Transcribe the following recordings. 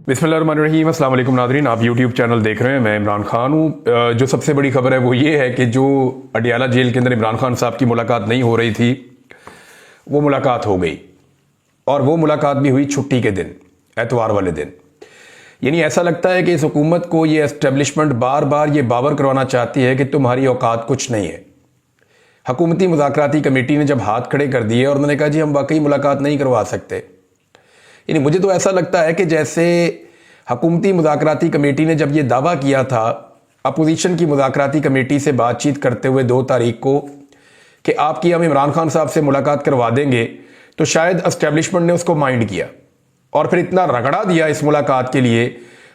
बिस्मिल्लाहिर्रहमानिर्रहीम, अस्सलाम वालेकुम नाज़रीन। आप यूट्यूब चैनल देख रहे हैं, मैं इमरान खान हूँ। जो सबसे बड़ी खबर है वो ये है कि जो अडियाला जेल के अंदर इमरान खान साहब की मुलाकात नहीं हो रही थी, वो मुलाकात हो गई। और वो मुलाकात भी हुई छुट्टी के दिन, एतवार वाले दिन। यानी ऐसा लगता है कि इस हुकूमत को ये एस्टेब्लिशमेंट बार बार ये बावर करवाना चाहती है कि तुम्हारी औकात कुछ नहीं है। हुकूमती मुज़ाकराती कमेटी ने जब हाथ खड़े कर दिए और उन्होंने कहा जी हम वाकई मुलाकात नहीं करवा सकते, यानी मुझे तो ऐसा लगता है कि जैसे हुकूमती मुज़ाकराती कमेटी ने जब ये दावा किया था अपोजिशन की मुज़ाकराती कमेटी से बातचीत करते हुए 2 तारीख को कि आपकी हम इमरान खान साहब से मुलाकात करवा देंगे, तो शायद एस्टेब्लिशमेंट ने उसको माइंड किया और फिर इतना रगड़ा दिया इस मुलाकात के लिए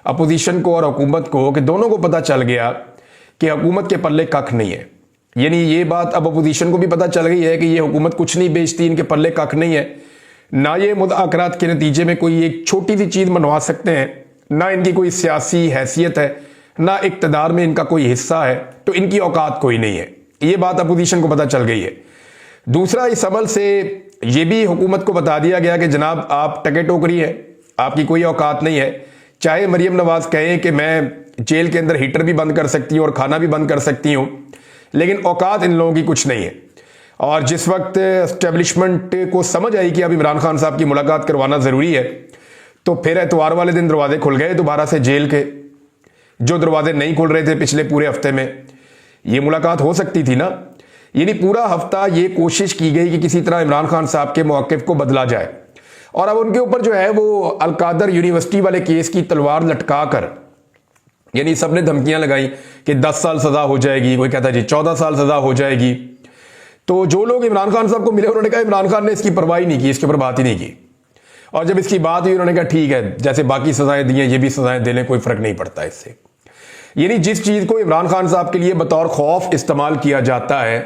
अपोजिशन को और हुकूमत को कि दोनों को पता चल गया कि हुकूमत के पल्ले कख नहीं है। यानी ये बात अब अपोजिशन को भी पता चल गई है कि ये हुकूमत कुछ नहीं बेचती, इनके पल्ले कख नहीं है। ना ये मुज़ाकरात के नतीजे में कोई एक छोटी सी चीज़ मनवा सकते हैं, ना इनकी कोई सियासी हैसियत है, ना इक़्तिदार में इनका कोई हिस्सा है, तो इनकी औकात कोई नहीं है। ये बात अपोजिशन को पता चल गई है। दूसरा, इस अमल से ये भी हुकूमत को बता दिया गया कि जनाब आप टके टोकरी है, आपकी कोई औकात नहीं है। चाहे मरियम नवाज कहें कि मैं जेल के अंदर हीटर भी बंद कर सकती हूँ और खाना भी बंद कर सकती हूँ, लेकिन औकात इन लोगों की कुछ नहीं है। और जिस वक्त एस्टेब्लिशमेंट को समझ आई कि अब इमरान खान साहब की मुलाकात करवाना ज़रूरी है, तो फिर एतवार वाले दिन दरवाजे खुल गए दोबारा से जेल के, जो दरवाजे नहीं खुल रहे थे पिछले पूरे हफ्ते में। ये मुलाकात हो सकती थी ना। यानी पूरा हफ्ता ये कोशिश की गई कि किसी तरह इमरान खान साहब के मौक़िफ़ को बदला जाए, और अब उनके ऊपर जो है वो अलकादर यूनिवर्सिटी वाले केस की तलवार लटका कर, यानी सबने धमकियां लगाई कि 10 साल सज़ा हो जाएगी, कोई कहता जी 14 साल सज़ा हो जाएगी। तो जो लोग इमरान खान साहब को मिले उन्होंने कहा इमरान खान ने इसकी परवाह ही नहीं की, इसके ऊपर बात ही नहीं की। और जब इसकी बात हुई उन्होंने कहा ठीक है, जैसे बाकी सजाएं दी हैं ये भी सजाएं दे लें, कोई फर्क नहीं पड़ता इससे। यानी जिस चीज़ को इमरान खान साहब के लिए बतौर खौफ इस्तेमाल किया जाता है,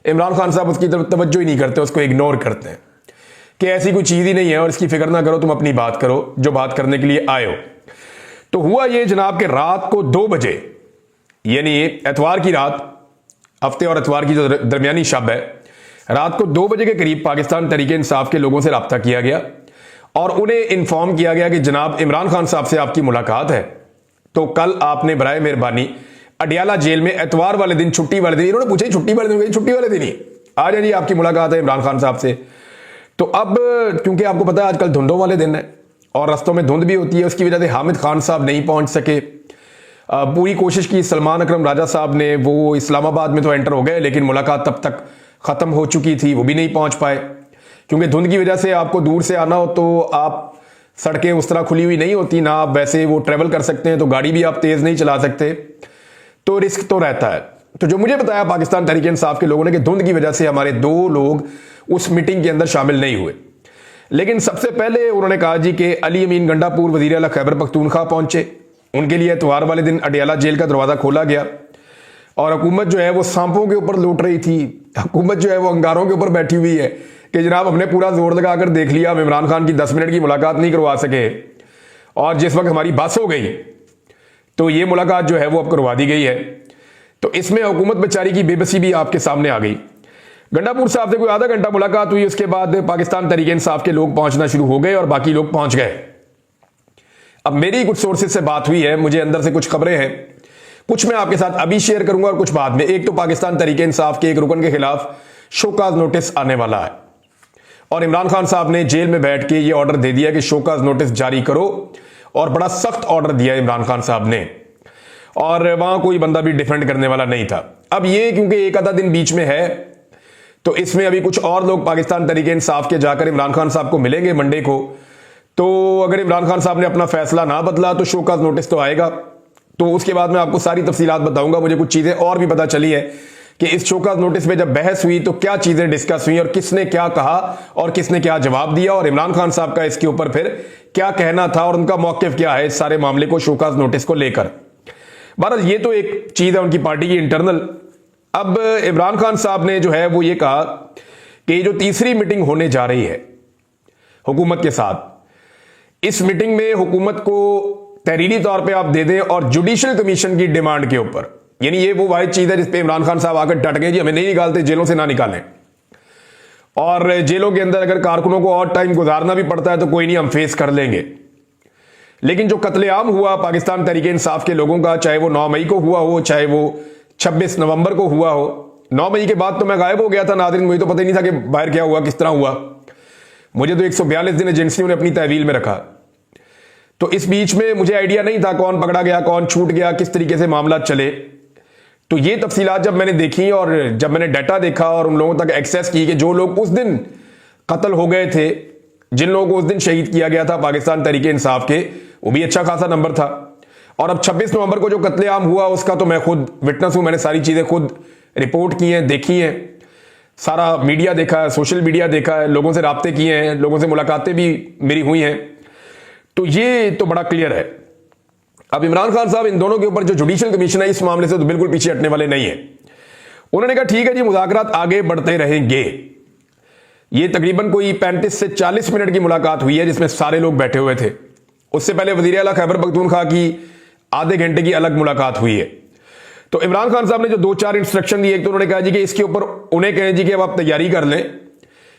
इमरान खान साहब उसकी तरफ तवज्जो ही नहीं करते, उसको इग्नोर करते हैं कि ऐसी कोई चीज़ ही नहीं है और इसकी फिक्र ना करो, तुम अपनी बात करो जो बात करने के लिए आए हो। तो हुआ ये जनाब के रात को 2 बजे, यानी एतवार की रात, हफ्ते और एतवार की जो दरमियानी शब है, रात को 2 बजे के करीब पाकिस्तान तहरीक इंसाफ के लोगों से रब्ता किया गया और उन्हें इन्फॉर्म किया गया कि जनाब इमरान खान साहब से आपकी मुलाकात है, तो कल आपने बराए मेहरबानी अडियाला जेल में एतवार वाले दिन, छुट्टी वाले दिन, इन्होंने पूछा छुट्टी वाले दिन, छुट्टी वाले दिन ही आ जाइए, आपकी मुलाकात है इमरान खान साहब से। तो अब क्योंकि आपको पता है आजकल धुंधों वाले दिन है और रस्तों में धुंध भी होती है, उसकी वजह से हामिद खान साहब नहीं पहुंच सके। पूरी कोशिश की सलमान अकरम राजा साहब ने, वो इस्लामाबाद में तो एंटर हो गए लेकिन मुलाकात तब तक ख़त्म हो चुकी थी, वो भी नहीं पहुंच पाए क्योंकि धुंध की वजह से आपको दूर से आना हो तो आप, सड़कें उस तरह खुली हुई नहीं होती ना, आप वैसे वो ट्रेवल कर सकते हैं, तो गाड़ी भी आप तेज़ नहीं चला सकते, तो रिस्क तो रहता है। तो जो मुझे बताया पाकिस्तान तहरीक इंसाफ के लोगों ने कि धुंध की वजह से हमारे 2 लोग उस मीटिंग के अंदर शामिल नहीं हुए। लेकिन सबसे पहले उन्होंने कहा जी कि अली अमीन गंडापुर वज़ीर आला खैबर पख्तूनख्वा पहुंचे, उनके लिए एतवार वाले दिन अडियाला जेल का दरवाज़ा खोला गया और हुकूमत जो है वो सांपों के ऊपर लौट रही थी, हुकूमत जो है वो अंगारों के ऊपर बैठी हुई है कि जनाब हमने पूरा जोर लगाकर देख लिया, हम इमरान खान की 10 मिनट की मुलाकात नहीं करवा सके, और जिस वक्त हमारी बस हो गई तो ये मुलाकात जो है वो अब करवा दी गई है। तो इसमें हुकूमत बेचारी की बेबसी भी आपके सामने आ गई। गंडापुर साहब से कोई आधा घंटा मुलाकात हुई, उसके बाद पाकिस्तान तहरीक इंसाफ के लोग पहुंचना शुरू हो गए और बाकी लोग पहुंच गए। अब मेरी कुछ सोर्सेज से बात हुई है, मुझे अंदर से कुछ खबरें हैं, कुछ मैं आपके साथ अभी शेयर करूंगा और कुछ बाद में। एक तो पाकिस्तान तहरीक इंसाफ के एक रुकन के खिलाफ शोकाज नोटिस आने वाला है और इमरान खान साहब ने जेल में बैठ के ये ऑर्डर दे दिया कि शोकाज नोटिस जारी करो, और बड़ा सख्त ऑर्डर दिया इमरान खान साहब ने, और वहां कोई बंदा भी डिफेंड करने वाला नहीं था। अब ये क्योंकि एक आधा दिन बीच में है, तो इसमें अभी कुछ और लोग पाकिस्तान तहरीक इंसाफ के जाकर इमरान खान साहब को मिलेंगे मंडे को। तो अगर इमरान खान साहब ने अपना फैसला ना बदला तो शोकाज नोटिस तो आएगा, तो उसके बाद मैं आपको सारी तफसीलात बताऊंगा। मुझे कुछ चीज़ें और भी पता चली है कि इस शोकाज नोटिस पे जब बहस हुई तो क्या चीज़ें डिस्कस हुई और किसने क्या कहा और किसने क्या जवाब दिया, और इमरान खान साहब का इसके ऊपर फिर क्या कहना था और उनका मौक़िफ़ क्या है इस सारे मामले को, शोकाज नोटिस को लेकर। बहरहाल ये तो एक चीज़ है उनकी पार्टी की इंटरनल। अब इमरान खान साहब ने जो है वो ये कहा कि जो तीसरी मीटिंग होने जा रही है हुकूमत के साथ, इस मीटिंग में हुकूमत को तहरीरी तौर पे आप दे दें और जुडिशल कमीशन की डिमांड के ऊपर, यानी ये वो वाहिद चीज़ है जिस पे इमरान खान साहब आकर डट गए जी हमें नहीं निकालते, जेलों से ना निकालें, और जेलों के अंदर अगर कारकुनों को और टाइम गुजारना भी पड़ता है तो कोई नहीं, हम फेस कर लेंगे। लेकिन जो कत्लेआम हुआ पाकिस्तान तहरीक इंसाफ के लोगों का, चाहे वो 9 मई को हुआ हो, चाहे वो 26 नवंबर को हुआ हो। 9 मई के बाद तो मैं गायब हो गया था नाज़रीन, मुझे तो पता ही नहीं था कि बाहर क्या हुआ, किस तरह हुआ। मुझे तो 142 दिन एजेंसियों ने अपनी तहवील में रखा, तो इस बीच में मुझे आइडिया नहीं था कौन पकड़ा गया, कौन छूट गया, किस तरीके से मामला चले। तो ये तफसीलात जब मैंने देखी और जब मैंने डाटा देखा और उन लोगों तक एक्सेस की कि जो लोग उस दिन कत्ल हो गए थे, जिन लोगों को उस दिन शहीद किया गया था पाकिस्तान तहरीक इंसाफ के, वो भी अच्छा खासा नंबर था। और अब 26 नवंबर को जो कत्लेआम हुआ उसका तो मैं खुद विटनेस हूं, मैंने सारी चीजें खुद रिपोर्ट की हैं, देखी हैं, सारा मीडिया देखा है, सोशल मीडिया देखा है, लोगों से राब्ते किए हैं, लोगों से मुलाकातें भी मेरी हुई हैं। तो ये तो बड़ा क्लियर है। अब इमरान खान साहब इन दोनों के ऊपर जो जुडिशियल कमीशन है इस मामले से तो बिल्कुल पीछे हटने वाले नहीं है। उन्होंने कहा ठीक है जी, मुज़ाकरात आगे बढ़ते रहेंगे। ये तकरीबन कोई 35 से 40 मिनट की मुलाकात हुई है जिसमें सारे लोग बैठे हुए थे। उससे पहले वज़ीर आला खैबर पख्तूनख्वा की आधे घंटे की अलग मुलाकात हुई है। तो इमरान खान साहब ने जो 2-4 इंस्ट्रक्शन दिए, एक तो उन्होंने कहा जी कि इसके ऊपर उन्हें कहें जी कि अब आप तैयारी कर लें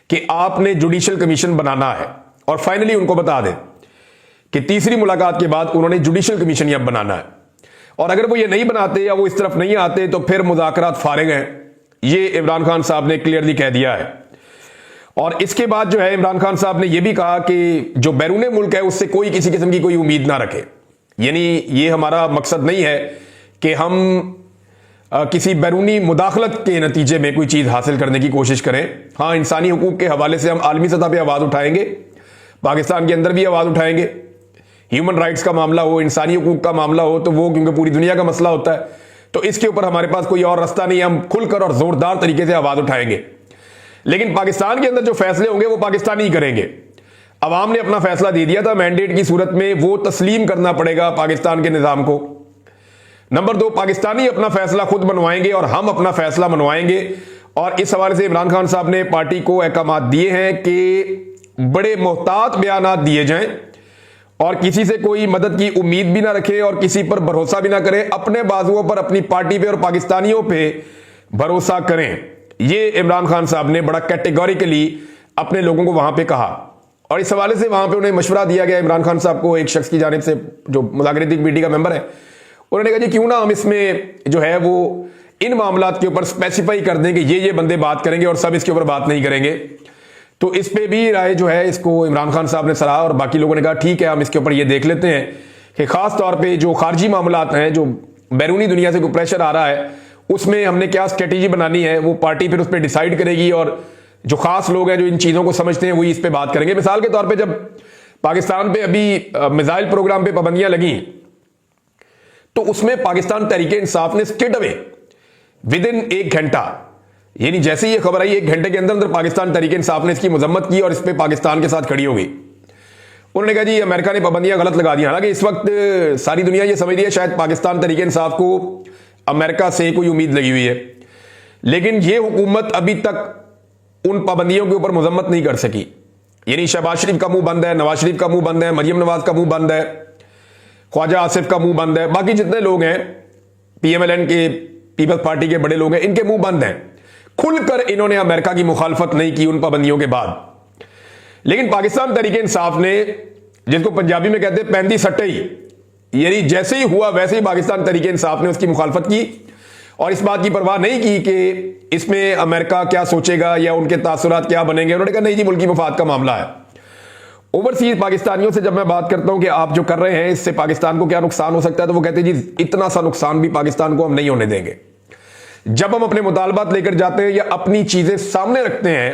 कि आपने जुडिशियल कमीशन बनाना है, और फाइनली उनको बता दें कि तीसरी मुलाकात के बाद उन्होंने जुडिशियल कमीशन यह बनाना है, और अगर वो ये नहीं बनाते या वो इस तरफ नहीं आते तो फिर मुज़ाकरात फारिग हैं। ये इमरान खान साहब ने क्लियरली कह दिया है। और इसके बाद जो है इमरान खान साहब ने यह भी कहा कि जो बैरून मुल्क है उससे कोई किसी किस्म की कोई उम्मीद ना रखे। यानी ये हमारा मकसद नहीं है कि हम किसी बैरूनी मुदाखलत के नतीजे में कोई चीज हासिल करने की कोशिश करें। हाँ, इंसानी हुकूक के हवाले से हम आलमी सतह पर आवाज उठाएंगे, पाकिस्तान के अंदर भी आवाज उठाएंगे। ह्यूमन राइट्स का मामला हो, इंसानी हुकूक का मामला हो, तो वो क्योंकि पूरी दुनिया का मसला होता है, तो इसके ऊपर हमारे पास कोई और रास्ता नहीं है, हम खुलकर और जोरदार तरीके से आवाज उठाएंगे। लेकिन पाकिस्तान के अंदर जो फैसले होंगे वो पाकिस्तानी ही करेंगे। अवाम ने अपना फैसला दे दिया था, मैंडेट की सूरत में वो तस्लीम करना पड़ेगा पाकिस्तान के निजाम को। नंबर 2, पाकिस्तानी अपना फैसला खुद मनवाएंगे और हम अपना फैसला मनवाएंगे। और इस हवाले से इमरान खान साहब ने पार्टी को अहकामात दिए हैं कि बड़े मोहतात बयानात दिए जाएं और किसी से कोई मदद की उम्मीद भी ना रखे और किसी पर भरोसा भी ना करें, अपने बाजुओं पर, अपनी पार्टी पे और पाकिस्तानियों पे भरोसा करें। ये इमरान खान साहब ने बड़ा कैटेगोरिकली अपने लोगों को वहां पे कहा। और इस हवाले से वहां पे उन्हें मशवरा दिया गया इमरान खान साहब को, एक शख्स की जानिब से जो मुज़ाकराती कमेटी का मेंबर है, उन्होंने कहा जी क्यों ना हम इसमें जो है वो इन मामलात के ऊपर स्पेसिफाई कर दें कि ये बंदे बात करेंगे और सब इसके ऊपर बात नहीं करेंगे। तो इस पे भी राय जो है इसको इमरान खान साहब ने सराहा और बाकी लोगों ने कहा ठीक है, हम इसके ऊपर ये देख लेते हैं कि खास तौर पे जो खारजी मामलात हैं, जो बैरूनी दुनिया से कोई प्रेशर आ रहा है, उसमें हमने क्या स्ट्रेटेजी बनानी है, वो पार्टी फिर उस पर डिसाइड करेगी। और जो खास लोग हैं जो इन चीजों को समझते हैं वही इस पे बात करेंगे। मिसाल के तौर पे जब पाकिस्तान पे अभी मिसाइल प्रोग्राम पे पाबंदियां लगी तो उसमें पाकिस्तान तहरीक इंसाफ ने स्ट्रेट अवे विद इन 1 घंटा, यानी जैसे ही ये खबर आई 1 घंटे के अंदर अंदर पाकिस्तान तहरीक इंसाफ ने इसकी मजम्मत की और इस पे पाकिस्तान के साथ खड़ी हो गई। उन्होंने कहा जी अमेरिका ने पाबंदियां गलत लगा दी। हालांकि इस वक्त सारी दुनिया ये समझ रही है शायद पाकिस्तान तहरीक इंसाफ को अमेरिका से कोई उम्मीद लगी हुई है, लेकिन ये हुकूमत अभी तक उन पाबंदियों के ऊपर मजम्मत नहीं कर सकी। यानी शहबाज शरीफ का मुंह बंद है, नवाज शरीफ का मुंह बंद है, मरियम नवाज का मुंह बंद है, ख्वाजा आसिफ का मुंह बंद है, बाकी जितने लोग हैं PMLN के, पीपल्स पार्टी के बड़े लोग हैं, इनके मुंह बंद हैं। खुलकर इन्होंने अमेरिका की मुखालफत नहीं की उन पाबंदियों के बाद। लेकिन पाकिस्तान तहरीक इंसाफ ने, जिसको पंजाबी में कहते हैं पैंदी सट्टई, यानी जैसे ही हुआ वैसे ही पाकिस्तान तहरीक इंसाफ ने उसकी मुखालफत की और इस बात की परवाह नहीं की कि इसमें अमेरिका क्या सोचेगा या उनके तासुरात क्या बनेंगे। उन्होंने कहा नहीं जी, मुल्की मफाद का मामला है। ओवरसीज पाकिस्तानियों से जब मैं बात करता हूं कि आप जो कर रहे हैं इससे पाकिस्तान को क्या नुकसान हो सकता है, तो वो कहते हैं जी इतना सा नुकसान भी पाकिस्तान को हम नहीं होने देंगे। जब हम अपने मुतालबात लेकर जाते हैं या अपनी चीजें सामने रखते हैं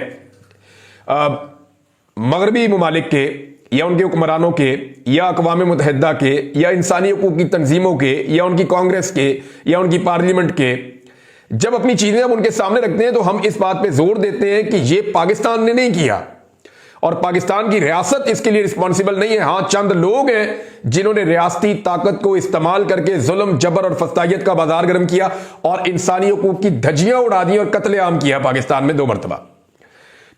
मगरबी ममालिक के या उनके हुक्मरानों के या अक़वाम मुत्तहिदा के या इंसानी हुकूक की तंजीमों के या उनकी कांग्रेस के या उनकी पार्लियामेंट के, जब अपनी चीजें हम उनके सामने रखते हैं तो हम इस बात पे जोर देते हैं कि ये पाकिस्तान ने नहीं किया और पाकिस्तान की रियासत इसके लिए रिस्पॉन्सिबल नहीं है। हां, चंद लोग हैं जिन्होंने रियासती ताकत को इस्तेमाल करके जुल्म, जबर और फस्तायत का बाजार गर्म किया और इंसानी हुकूक की धज्जियां उड़ा दी और कत्लेआम किया पाकिस्तान में 2 मरतबा।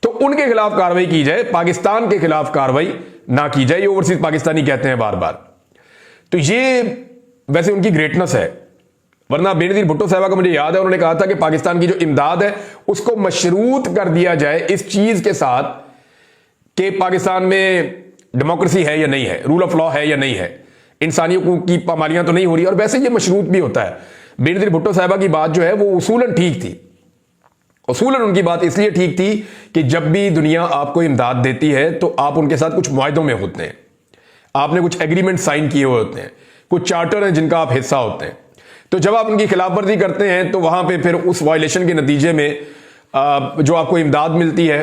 तो उनके खिलाफ कार्रवाई की जाए, पाकिस्तान के खिलाफ कार्रवाई ना की जाए, ये ओवरसीज पाकिस्तानी कहते हैं बार बार। तो ये वैसे उनकी ग्रेटनेस है, वरना बेनजीर भुट्टो साहबा को मुझे याद है उन्होंने कहा था कि पाकिस्तान की जो इमदाद है उसको मशरूत कर दिया जाए इस चीज के साथ कि पाकिस्तान में डेमोक्रेसी है या नहीं है, रूल ऑफ लॉ है या नहीं है, इंसानियों की पामालियां तो नहीं हो रही। और वैसे ये मशरूत भी होता है। बेनजीर भुट्टो साहिबा की बात जो है वो उसूलन ठीक थी। उसूलन उनकी बात इसलिए ठीक थी कि जब भी दुनिया आपको इमदाद देती है तो आप उनके साथ कुछ मुआहदों में होते हैं, आपने कुछ एग्रीमेंट साइन किए हुए होते हैं, कुछ चार्टर हैं जिनका आप हिस्सा होते हैं। तो जब आप उनकी खिलाफवर्जी करते हैं तो वहां पे फिर उस वायलेशन के नतीजे में जो आपको इमदाद मिलती है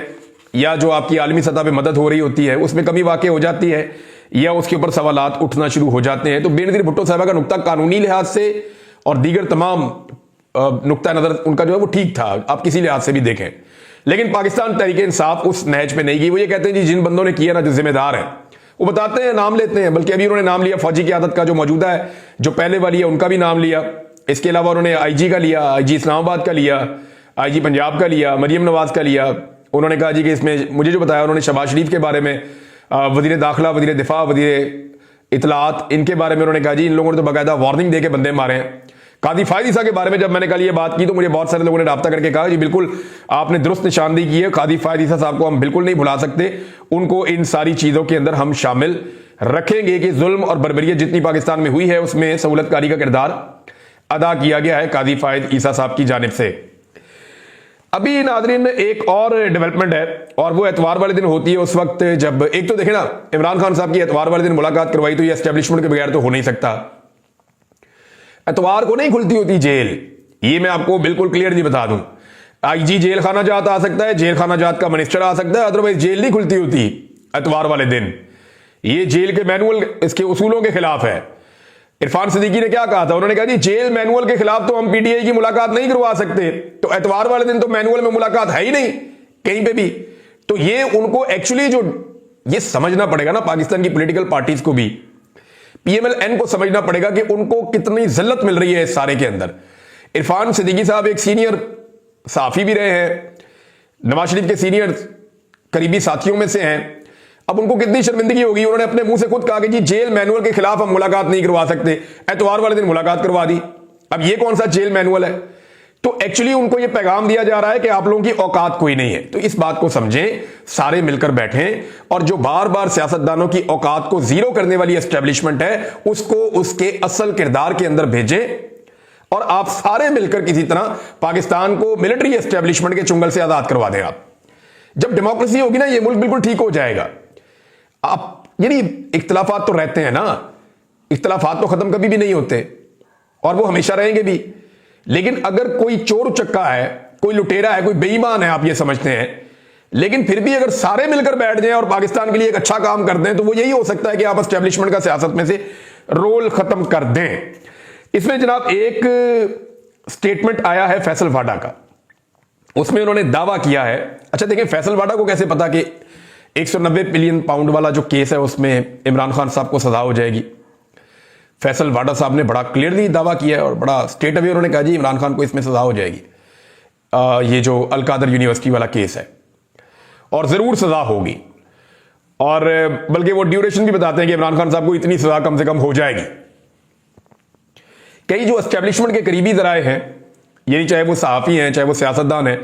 या जो आपकी आलमी सतह पे मदद हो रही होती है उसमें कमी वाक़ई हो जाती है या उसके ऊपर सवालात उठना शुरू हो जाते हैं। तो बेनजीर भुट्टो साहिबा का नुक्ता कानूनी लिहाज से और दीगर तमाम नुक्ता नजर उनका जो है वो ठीक था, आप किसी लिहाज से भी देखें। लेकिन पाकिस्तान तहरीक इंसाफ उस नहज पे नहीं गई। वो ये कहते हैं जी जिन बंदों ने किया ना, जो जिम्मेदार हैं, वो बताते हैं, नाम लेते हैं। बल्कि अभी उन्होंने नाम लिया फौजी क़यादत का, जो मौजूदा है, जो पहले वाली है उनका भी नाम लिया। इसके अलावा उन्होंने IG का लिया, IG इस्लामाबाद का लिया, IG पंजाब का लिया, मरियम नवाज का लिया। उन्होंने कहा जी कि इसमें मुझे जो बताया उन्होंने शहबाज शरीफ के बारे में, वजीर दाखिला, वजीर दिफा, वजीर इतलात, इनके बारे में उन्होंने कहा जी इन लोगों ने तो बाकायदा वार्निंग दे के बंदे मारे हैं। कादी फायद ईसा के बारे में जब मैंने कल ये बात की तो मुझे बहुत सारे लोगों ने राब्ता करके कहा जी बिल्कुल आपने दुरुस्त निशानदेही की है, कादी फायद ईसा साहब को हम बिल्कुल नहीं भुला सकते, उनको इन सारी चीजों के अंदर हम शामिल रखेंगे कि जुल्म और बर्बरियत जितनी पाकिस्तान में हुई है उसमें सहूलतकारी का किरदार अदा किया गया है कादी फायद ईसा साहब की जानिब से। अभी नाज़रीन एक और डेवलपमेंट है और वो एतवार वाले दिन होती है, उस वक्त जब एक तो देखे ना इमरान खान साहब की एतवार वाले दिन मुलाकात करवाई तो ये एस्टेब्लिशमेंट के बगैर तो हो नहीं सकता। एतवार को नहीं खुलती होती जेल, ये मैं आपको बिल्कुल क्लियरली बता दूं। IG जेल खाना जात आ सकता है, जेल खाना जात का मिनिस्टर आ सकता है, अदरवाइज जेल नहीं खुलती होती एतवार वाले दिन। ये जेल के मैनुअल, इसके उसूलों के खिलाफ है। इरफान सिद्दीकी ने क्या कहा था, उन्होंने कहा जी जेल मैनुअल के खिलाफ तो हम PTI की मुलाकात नहीं करवा सकते, तो एतवार वाले दिन तो मैनुअल में मुलाकात है ही नहीं कहीं पे भी। तो ये उनको एक्चुअली जो ये समझना पड़ेगा ना, पाकिस्तान की पॉलिटिकल पार्टीज को भी, PMLN को समझना पड़ेगा कि उनको कितनी जिल्लत मिल रही है इस सारे के अंदर। इरफान सिद्दीकी साहब एक सीनियर सहाफी भी रहे हैं, नवाज शरीफ के सीनियर करीबी साथियों में से हैं। अब उनको कितनी शर्मिंदगी होगी, उन्होंने अपने मुंह से खुद कहा कि जी जेल मैनुअल के खिलाफ हम मुलाकात नहीं करवा सकते, एतवार वाले दिन मुलाकात करवा दी। अब ये कौन सा जेल मैनुअल है? तो एक्चुअली उनको ये पैगाम दिया जा रहा है कि आप लोगों की औकात कोई नहीं है। तो इस बात को समझें, सारे मिलकर बैठें और जो बार बार सियासतदानों की औकात को जीरो करने वाली एस्टेब्लिशमेंट है उसको उसके असल किरदार के अंदर भेजें और आप सारे मिलकर किसी तरह पाकिस्तान को मिलिट्री एस्टेब्लिशमेंट के चुंगल से आजाद करवा दें। आप जब डेमोक्रेसी होगी ना, ये मुल्क बिल्कुल ठीक हो जाएगा। आप यानी इख्तलाफात तो रहते हैं ना, इख्तलाफात तो खत्म कभी भी नहीं होते और वो हमेशा रहेंगे भी। लेकिन अगर कोई चोर उचक्का है, कोई लुटेरा है, कोई बेईमान है, आप ये समझते हैं, लेकिन फिर भी अगर सारे मिलकर बैठ जाएं और पाकिस्तान के लिए एक अच्छा काम कर दें तो वो यही हो सकता है कि आप एस्टेब्लिशमेंट का सियासत में से रोल खत्म कर दें। इसमें जनाब एक स्टेटमेंट आया है फैसल वाडा का, उसमें उन्होंने दावा किया है। अच्छा देखें, फैसल वाडा को कैसे पता कि 190 बिलियन पाउंड वाला जो केस है उसमें इमरान खान साहब को सजा हो जाएगी? फैसल वाडा साहब ने बड़ा क्लियरली दावा किया है और बड़ा स्टेट अवे उन्होंने कहा जी इमरान खान को इसमें सजा हो जाएगी, ये जो अल कादर यूनिवर्सिटी वाला केस है, और जरूर सजा होगी। और बल्कि वो ड्यूरेशन भी बताते हैं कि इमरान खान साहब को इतनी सजा कम से कम हो जाएगी। कई जो एस्टेब्लिशमेंट के करीबी जराए हैं, यानी चाहे वो सहाफी हैं चाहे वो सियासतदान हैं,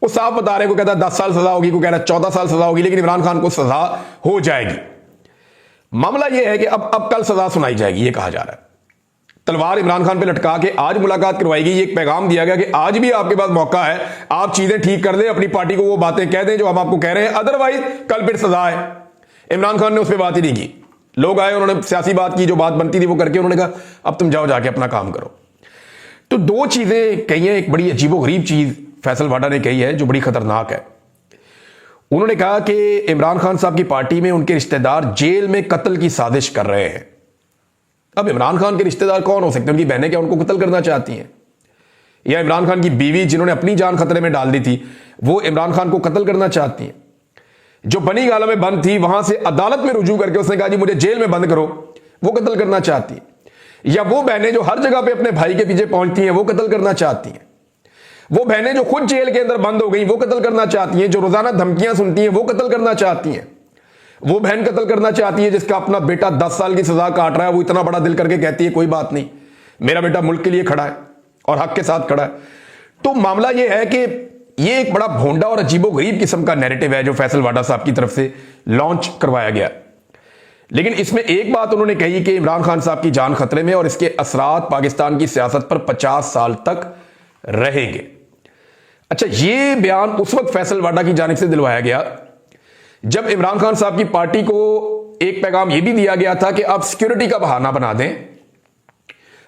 वो साफ बता रहे, को कहता है 10 साल सजा होगी, को कह रहा है 14 साल सजा होगी, लेकिन इमरान खान को सजा हो जाएगी। मामला यह है कि अब कल सजा सुनाई जाएगी, ये कहा जा रहा है। तलवार इमरान खान पे लटका के आज मुलाकात करवाएगी। ये एक पैगाम दिया गया कि आज भी आपके पास मौका है, आप चीजें ठीक कर दें, अपनी पार्टी को वो बातें कह दें जो हम आपको कह रहे हैं, अदरवाइज कल फिर सजा है। इमरान खान ने उस पर बात ही नहीं की। लोग आए, उन्होंने सियासी बात की, जो बात बनती थी वो करके उन्होंने कहा अब तुम जाओ जाके अपना काम करो। तो दो चीजें कही है, एक बड़ी अजीबोगरीब चीज फैसल वाडा ने कही है जो बड़ी खतरनाक है। उन्होंने कहा कि इमरान खान साहब की पार्टी में उनके रिश्तेदार जेल में कत्ल की साजिश कर रहे हैं। अब इमरान खान के रिश्तेदार कौन हो सकते हैं? उनकी बहनें क्या उनको कत्ल करना चाहती हैं? या इमरान खान की बीवी जिन्होंने अपनी जान खतरे में डाल दी थी, वो इमरान खान को कत्ल करना चाहती हैं? जो बनी गाला में बंद थी, वहां से अदालत में रुजू करके उसने कहा जी मुझे जेल में बंद करो, वो कत्ल करना चाहती है? या वो बहनें जो हर जगह पे अपने भाई के पीछे पहुंचती हैं, वो कत्ल करना चाहती हैं? वो बहनें जो खुद जेल के अंदर बंद हो गई, वो कत्ल करना चाहती हैं? जो रोजाना धमकियां सुनती हैं, वो कत्ल करना चाहती हैं? वो बहन कत्ल करना चाहती है जिसका अपना बेटा 10 साल की सजा काट रहा है, वो इतना बड़ा दिल करके कहती है कोई बात नहीं, मेरा बेटा मुल्क के लिए खड़ा है और हक के साथ खड़ा है। तो मामला यह है कि ये एक बड़ा भोंडा और अजीबोगरीब किस्म का नैरेटिव है जो फैसल वाडा साहब की तरफ से लॉन्च करवाया गया। लेकिन इसमें एक बात उन्होंने कही कि इमरान खान साहब की जान खतरे में और इसके असरात पाकिस्तान की सियासत पर 50 साल तक रहेंगे। अच्छा, यह बयान उस वक्त फैसल वाडा की जानिब से दिलवाया गया जब इमरान खान साहब की पार्टी को एक पैगाम यह भी दिया गया था कि आप सिक्योरिटी का बहाना बना दें,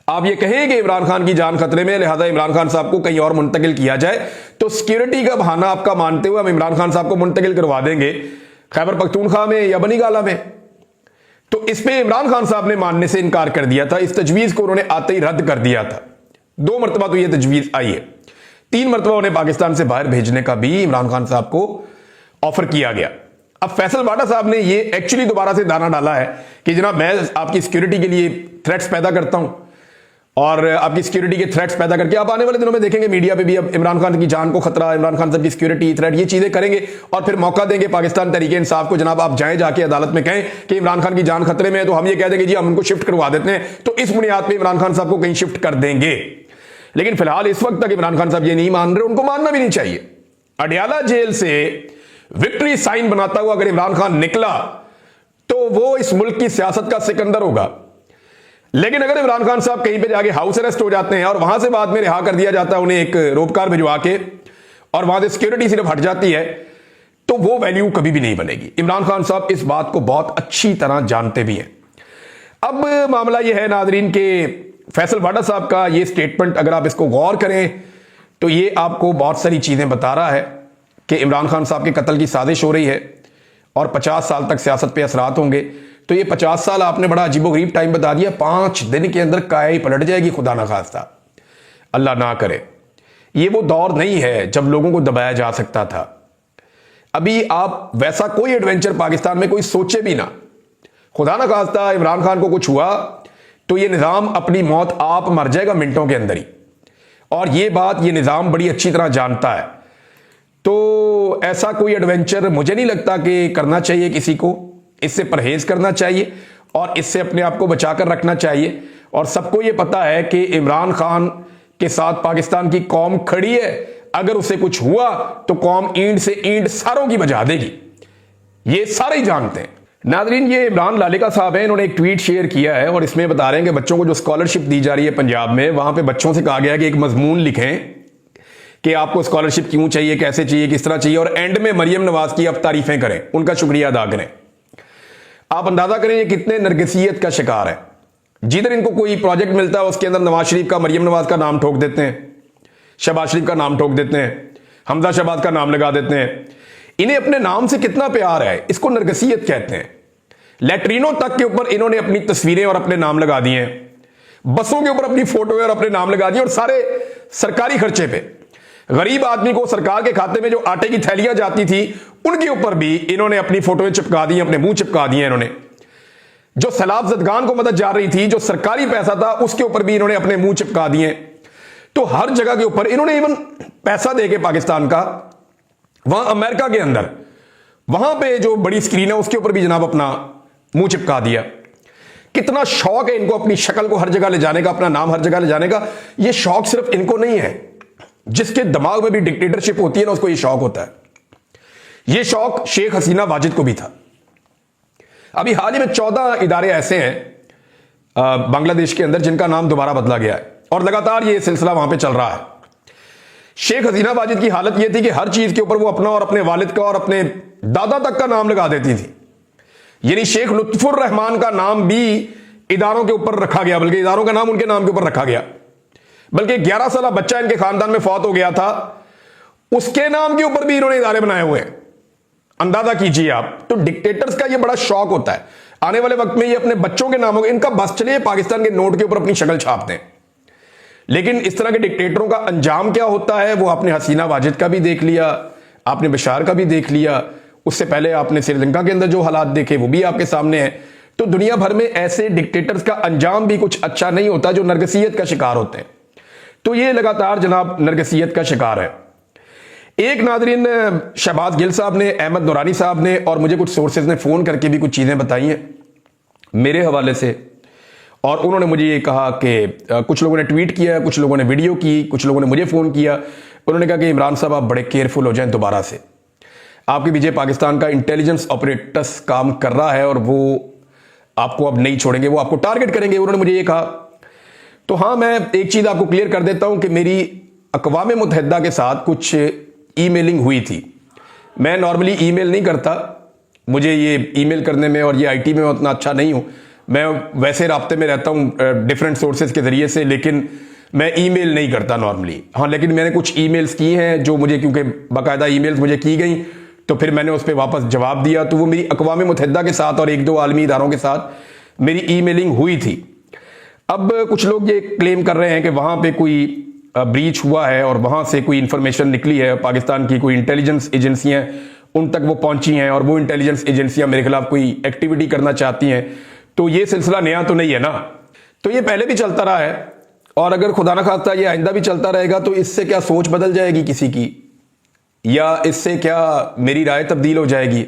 आप ये कहें कि इमरान खान की जान खतरे में, लिहाजा इमरान खान साहब को कहीं और मुंतकिल किया जाए, तो सिक्योरिटी का बहाना आपका मानते हुए हम इमरान खान साहब को मुंतकिल करवा देंगे खैबर पख्तूनख्वा में या बनी गाला में। तो इस पे इमरान खान साहब ने मानने से इनकार कर दिया था। इस तजवीज को उन्होंने आते ही रद्द कर दिया था। 2 मरतबा तो यह तजवीज आई है, 3 मरतबा उन्हें पाकिस्तान से बाहर भेजने का भी इमरान खान साहब को ऑफर किया गया। अब फैसल वाडा साहब ने यह एक्चुअली दोबारा से दाना डाला है कि जनाब मैं आपकी सिक्योरिटी के लिए थ्रेट्स पैदा करता हूं और आपकी सिक्योरिटी के थ्रेट्स पैदा करके आप आने वाले दिनों में देखेंगे मीडिया पे भी अब इमरान खान की जान को खतरा, इमरान खान साहब की सिक्योरिटी थ्रेट, ये चीजें करेंगे और फिर मौका देंगे पाकिस्तान तहरीक इंसाफ को, जनाब आप जाएं जाके अदालत में कहें कि इमरान खान की जान खतरे में है, तो हम ये कह देंगे जी हम उनको शिफ्ट करवा देते हैं, तो इस बुनियाद पर इमरान खान साहब को कहीं शिफ्ट कर देंगे। लेकिन फिलहाल इस वक्त तक इमरान खान साहब ये नहीं मान रहे, उनको मानना भी नहीं चाहिए। अडयाला जेल से विक्ट्री साइन बनाता हुआ अगर इमरान खान निकला तो वो इस मुल्क की सियासत का सिकंदर होगा। लेकिन अगर इमरान खान साहब कहीं पे जाके हाउस अरेस्ट हो जाते हैं और वहां से बाद में रिहा कर दिया जाता है उन्हें एक रोपकार भिजवा के, और वहां से सिक्योरिटी सिर्फ हट जाती है, तो वो वैल्यू कभी भी नहीं बनेगी। इमरान खान साहब इस बात को बहुत अच्छी तरह जानते भी हैं। अब मामला यह है नाजरीन के फैसल वाडा साहब का ये स्टेटमेंट अगर आप इसको गौर करें तो ये आपको बहुत सारी चीजें बता रहा है कि इमरान खान साहब के कत्ल की साजिश हो रही है और 50 साल तक सियासत पे असरात होंगे। तो ये 50 साल आपने बड़ा अजीबोगरीब टाइम बता दिया, 5 दिन के अंदर काया ही पलट जाएगी, खुदा ना खास्ता, अल्लाह ना करे। ये वो दौर नहीं है जब लोगों को दबाया जा सकता था। अभी आप वैसा कोई एडवेंचर पाकिस्तान में कोई सोचे भी ना, खुदा ना खास्ता इमरान खान को कुछ हुआ तो ये निज़ाम अपनी मौत आप मर जाएगा मिनटों के अंदर ही, और ये बात ये निज़ाम बड़ी अच्छी तरह जानता है। तो ऐसा कोई एडवेंचर मुझे नहीं लगता कि करना चाहिए किसी को, इससे परहेज करना चाहिए और इससे अपने आप को बचाकर रखना चाहिए। और सबको यह पता है कि इमरान खान के साथ पाकिस्तान की कौम खड़ी है, अगर उसे कुछ हुआ तो कौम ईंट से ईंट सारों की बजा देगी, ये सारे ही जानते हैं। नाजरीन, ये इमरान लालिका साहब हैं, इन्होंने एक ट्वीट शेयर किया है और इसमें बता रहे हैं कि बच्चों को जो स्कॉलरशिप दी जा रही है पंजाब में, वहां पे बच्चों से कहा गया है कि एक मजमून लिखें कि आपको स्कॉलरशिप क्यों चाहिए, कैसे चाहिए, किस तरह चाहिए, और एंड में मरियम नवाज की आप तारीफें करें, उनका शुक्रिया अदा करें। आप अंदाजा करें ये कितने नरगिसियत का शिकार है। जिधर इनको कोई प्रोजेक्ट मिलता है उसके अंदर नवाज शरीफ का, मरियम नवाज का नाम ठोक देते हैं, शहबाज शरीफ का नाम ठोक देते हैं, हमजा शहबाज का नाम लगा देते हैं। इन्हें अपने नाम से कितना प्यार है, इसको नरगिसियत कहते हैं। लैट्रिनों तक के ऊपर इन्होंने अपनी तस्वीरें और अपने नाम लगा दिए हैं, बसों के ऊपर अपनी फोटो और अपने नाम लगा दिए, और सारे सरकारी खर्चे पे गरीब आदमी को सरकार के खाते में जो आटे की थैलियां जाती थी उनके ऊपर भी इन्होंने अपनी फोटोएं चिपका दी, अपने मुंह चिपका दिए इन्होंने। जो सैलाब जदगान को मदद जा रही थी, जो सरकारी पैसा था, उसके ऊपर भी इन्होंने अपने मुंह चिपका दिए। तो हर जगह के ऊपर इन्होंने इवन पैसा देके पाकिस्तान का, वहां अमेरिका के अंदर वहां पे जो बड़ी स्क्रीन है उसके ऊपर भी जनाब अपना मुंह चिपका दिया। कितना शौक है इनको अपनी शक्ल को हर जगह ले जाने का, अपना नाम हर जगह ले जाने का। यह शौक सिर्फ इनको नहीं है, जिसके दिमाग में भी डिक्टेटरशिप होती है ना, उसको यह शौक होता है। यह शौक शेख हसीना वाजिद को भी था। अभी हाल ही में 14 इदारे ऐसे हैं बांग्लादेश के अंदर जिनका नाम दोबारा बदला गया है, और लगातार यह सिलसिला वहां पे चल रहा है। शेख हसीना वाजिद की हालत यह थी कि हर चीज के ऊपर वो अपना और अपने वालिद का और अपने दादा तक का नाम लगा देती थी। यानी शेख लुत्फुर रहमान का नाम भी इदारों के ऊपर रखा गया, बल्कि इदारों का नाम उनके नाम के ऊपर रखा गया। बल्कि 11 साल बच्चा इनके खानदान में फौत हो गया था, उसके नाम के ऊपर भी इन्होंने इदारे बनाए हुए हैं। अंदाजा कीजिए आप। तो डिक्टेटर्स का यह बड़ा शौक होता है, आने वाले वक्त में ये अपने बच्चों के नामों, इनका बस चले पाकिस्तान के नोट के ऊपर अपनी शक्ल छापते हैं। लेकिन इस तरह के डिक्टेटरों का अंजाम क्या होता है वो आपने हसीना वाजिद का भी देख लिया, आपने बशार का भी देख लिया, उससे पहले आपने श्रीलंका के अंदर जो हालात देखे वो भी आपके सामने है। तो दुनिया भर में ऐसे डिक्टेटर्स का अंजाम भी कुछ अच्छा नहीं होता जो नरगिसियत का शिकार होते हैं। तो ये लगातार जनाब नरगिसियत का शिकार है। एक नाजरीन शहबाज गिल साहब ने, अहमद नूरानी साहब ने और मुझे कुछ सोर्सेज ने फोन करके भी कुछ चीजें बताई हैं मेरे हवाले से, और उन्होंने मुझे ये कहा कि कुछ लोगों ने ट्वीट किया, कुछ लोगों ने वीडियो की, कुछ लोगों ने मुझे फोन किया। उन्होंने कहा कि इमरान साहब आप बड़े केयरफुल हो जाएं दोबारा से, आपके पीछे पाकिस्तान का इंटेलिजेंस ऑपरेटर्स काम कर रहा है और वो आपको अब नहीं छोड़ेंगे, वो आपको टारगेट करेंगे, उन्होंने मुझे ये कहा। तो हाँ, मैं एक चीज़ आपको क्लियर कर देता हूं कि मेरी अक़वाम मुत्तहिदा के साथ कुछ ईमेलिंग हुई थी। मैं नॉर्मली ईमेल नहीं करता, मुझे ये ईमेल करने में और ये आईटी में उतना अच्छा नहीं हूं। मैं वैसे राब्ते में रहता हूं डिफरेंट सोर्सेज के ज़रिए से, लेकिन मैं ईमेल नहीं करता नॉर्मली। हाँ, लेकिन मैंने कुछ ईमेल्स की हैं जो मुझे, क्योंकि बाकायदा ईमेल्स मुझे की गई, तो फिर मैंने उस पर वापस जवाब दिया। तो वो मेरी अक़वाम मुत्तहिदा के साथ और एक दो आलमी इदारों के साथ मेरी ईमेलिंग हुई थी। अब कुछ लोग ये क्लेम कर रहे हैं कि वहाँ पे कोई ब्रीच हुआ है और वहाँ से कोई इंफॉर्मेशन निकली है, पाकिस्तान की कोई इंटेलिजेंस एजेंसियाँ उन तक वो पहुंची हैं और वो इंटेलिजेंस एजेंसियां मेरे खिलाफ कोई एक्टिविटी करना चाहती हैं। तो ये सिलसिला नया तो नहीं है ना, तो ये पहले भी चलता रहा है और अगर खुदा ना खास्ता ये आइंदा भी चलता रहेगा तो इससे क्या सोच बदल जाएगी किसी की, या इससे क्या मेरी राय तब्दील हो जाएगी?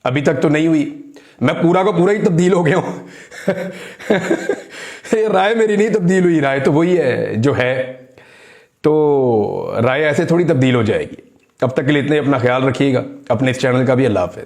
अभी तक तो नहीं हुई। मैं पूरा का पूरा ही तब्दील हो गया हूं ये राय मेरी नहीं तब्दील हुई, राय तो वही है जो है, तो राय ऐसे थोड़ी तब्दील हो जाएगी। अब तक के लिए इतने अपना ख्याल रखिएगा, अपने इस चैनल का भी। अल्लाह हाफ़िज़।